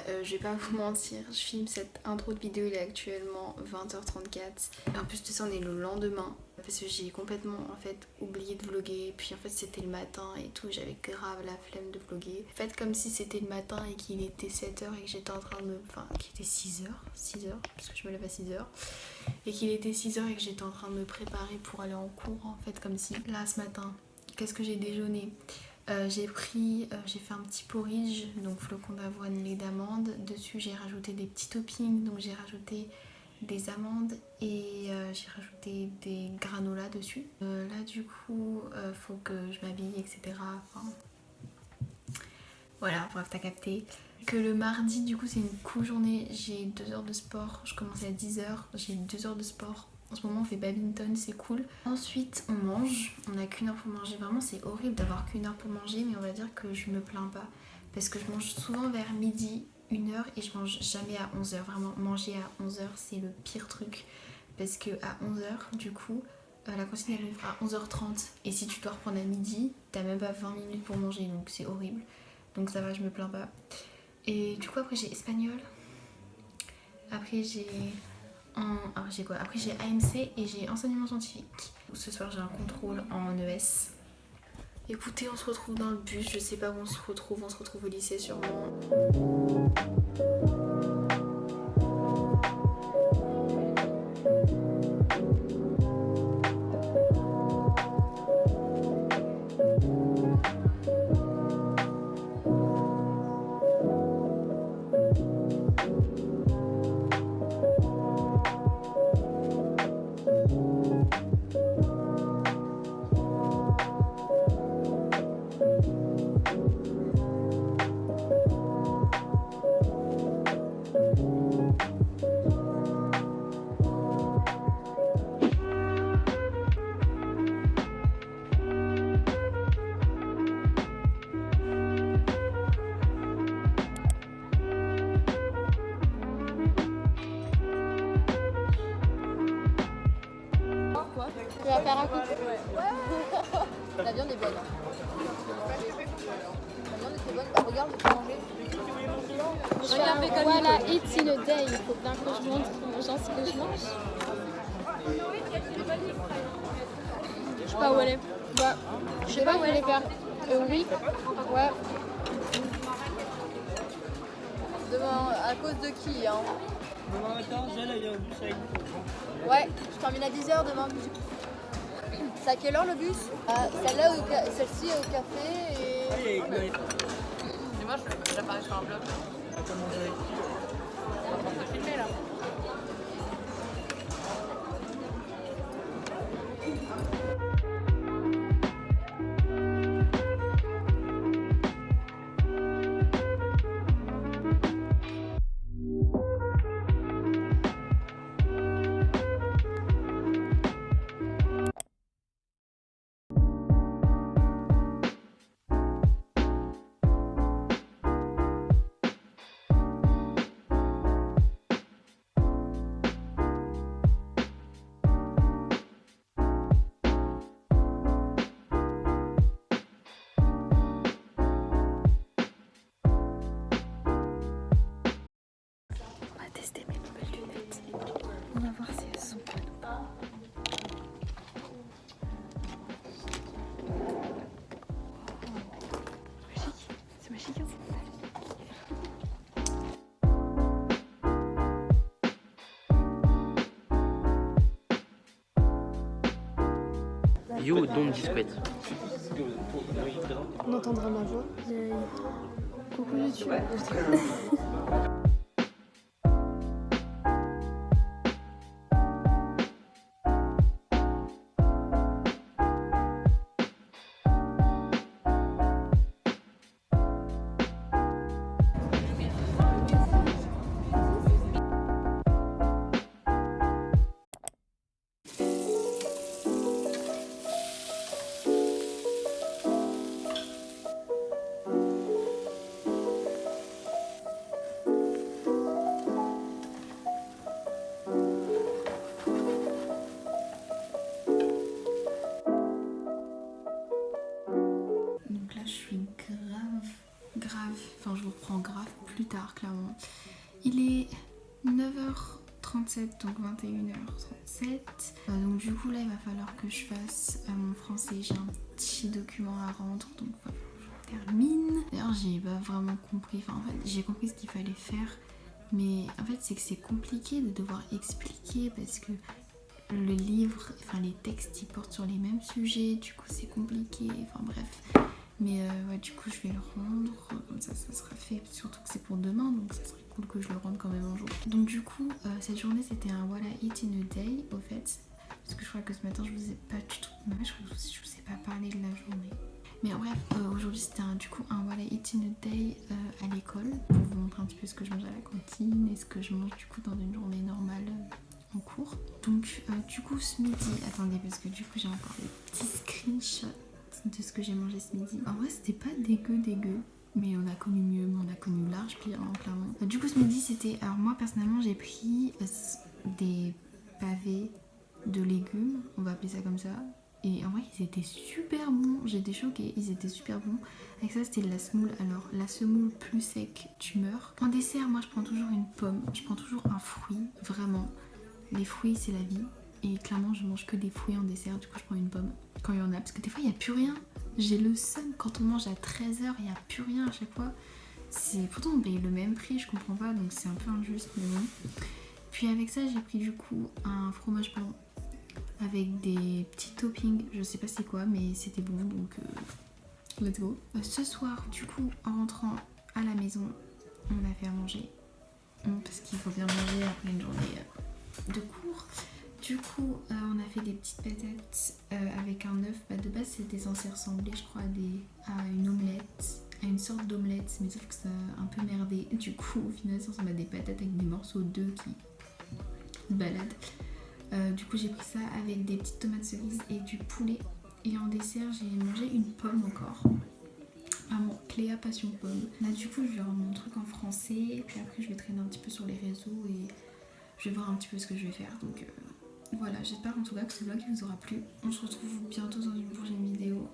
je vais pas vous mentir, je filme cette intro de vidéo, il est actuellement 20h34. En plus de ça, on est le lendemain parce que j'ai complètement en fait oublié de vlogger. Puis en fait, c'était le matin et tout, j'avais grave la flemme de vlogger. Faites comme si c'était le matin et qu'il était 7h et que j'étais en train de me. Enfin, qu'il était 6h, parce que je me lève à 6h. Et qu'il était 6h et que j'étais en train de me préparer pour aller en cours. En fait, comme si là ce matin, qu'est-ce que j'ai déjeuné? J'ai fait un petit porridge, donc flocons d'avoine, lait d'amande. Dessus j'ai rajouté des petits toppings, donc j'ai rajouté des amandes et j'ai rajouté des granolas dessus. Là du coup, faut que je m'habille, etc. Enfin, voilà, bref, t'as capté. Que le mardi, du coup, c'est une cool journée. J'ai 2 heures de sport. Je commence à 10h. J'ai 2 heures de sport. En ce moment, on fait badminton, c'est cool. Ensuite, on mange. On n'a qu'une heure pour manger. Vraiment, c'est horrible d'avoir qu'une heure pour manger, mais on va dire que je me plains pas. Parce que je mange souvent vers midi, 1h, et je mange jamais à 11h. Vraiment, manger à 11h, c'est le pire truc. Parce que à 11h, du coup, la cantine elle ouvre à 11h30. Et si tu dois reprendre à midi, t'as même pas 20 minutes pour manger, donc c'est horrible. Donc ça va, je me plains pas. Et du coup, après, j'ai espagnol. Après, j'ai alors j'ai quoi? Après j'ai AMC et j'ai enseignement scientifique. Ce soir j'ai un contrôle en ES. Écoutez, on se retrouve dans le bus, je sais pas où on se retrouve au lycée sûrement. Tu vas faire un coup. La viande est bonne. La viande est très bonne. Bah, regarde, je peux manger. Regarde, voilà, it's in a day. Il faut bien que je montre aux gens ce que je mange. Je sais pas où elle est. Bah, je sais pas où elle est faire. Oui. Ouais. Demain, à cause de qui hein? Demain matin, j'ai la bus avec vous. Ouais, je termine à 10h demain. C'est à quelle heure le bus? Celle-là, celle-ci est au café et... Et moi, j'apparais sur un blog. comment j'ai On va prendre de filmer là. On va tester mes nouvelles lunettes. On va voir si elles sont bonnes ou pas. C'est magique, hein. You don't discret. On entendra ma voix. Coucou YouTube. plus tard clairement. Il est 9h37 donc 21h37. Donc du coup là il va falloir que je fasse mon français. J'ai un petit document à rendre donc voilà, je termine. D'ailleurs j'ai pas vraiment compris, enfin en fait j'ai compris ce qu'il fallait faire. Mais en fait c'est que c'est compliqué de devoir expliquer parce que le livre, enfin les textes ils portent sur les mêmes sujets, du coup c'est compliqué, enfin bref. Mais ouais, du coup je vais le rendre, comme ça sera fait, surtout que c'est pour demain donc ça serait cool que je le rende quand même un jour. Donc du coup cette journée c'était un What I Eat in a Day au fait, parce que je crois que ce matin je vous ai pas du tout, je crois que je vous ai pas parlé de la journée. Mais en bref, aujourd'hui c'était du coup un What I Eat in a Day à l'école, pour vous montrer un petit peu ce que je mange à la cantine et ce que je mange du coup dans une journée normale en cours. Donc du coup ce midi, attendez parce que du coup j'ai encore des petits screenshots de ce que j'ai mangé ce midi. En vrai c'était pas dégueu, mais on a connu mieux, mais on a connu large pire hein, clairement. Du coup ce midi c'était, alors moi personnellement j'ai pris des pavés de légumes, on va appeler ça comme ça. Et en vrai ils étaient super bons, j'étais choquée, ils étaient super bons. Avec ça c'était de la semoule, alors la semoule plus sec tu meurs. En dessert moi je prends toujours une pomme, je prends toujours un fruit, vraiment. Les fruits c'est la vie et clairement je mange que des fruits en dessert, du coup je prends une pomme quand il y en a parce que des fois il n'y a plus rien. J'ai le seum quand on mange à 13h, il n'y a plus rien à chaque fois. Pourtant on paye le même prix, je comprends pas donc c'est un peu injuste mais bon. Puis avec ça j'ai pris du coup un fromage blanc avec des petits toppings, je sais pas c'est quoi mais c'était bon donc let's go. Ce soir du coup en rentrant à la maison on a fait à manger parce qu'il faut bien manger après une journée de cours. Du coup on a fait des petites patates avec un œuf. De base c'était censé ressembler je crois à une omelette, à une sorte d'omelette mais sauf que ça a un peu merdé. Du coup au final ça ressemble à des patates avec des morceaux d'œufs qui se baladent. Du coup j'ai pris ça avec des petites tomates cerises et du poulet. Et en dessert j'ai mangé une pomme encore. Vraiment Cléa passion pomme. Là du coup je vais rendre mon truc en français et puis après je vais traîner un petit peu sur les réseaux et je vais voir un petit peu ce que je vais faire. Donc voilà, j'espère en tout cas que ce vlog vous aura plu. On se retrouve bientôt dans une prochaine vidéo.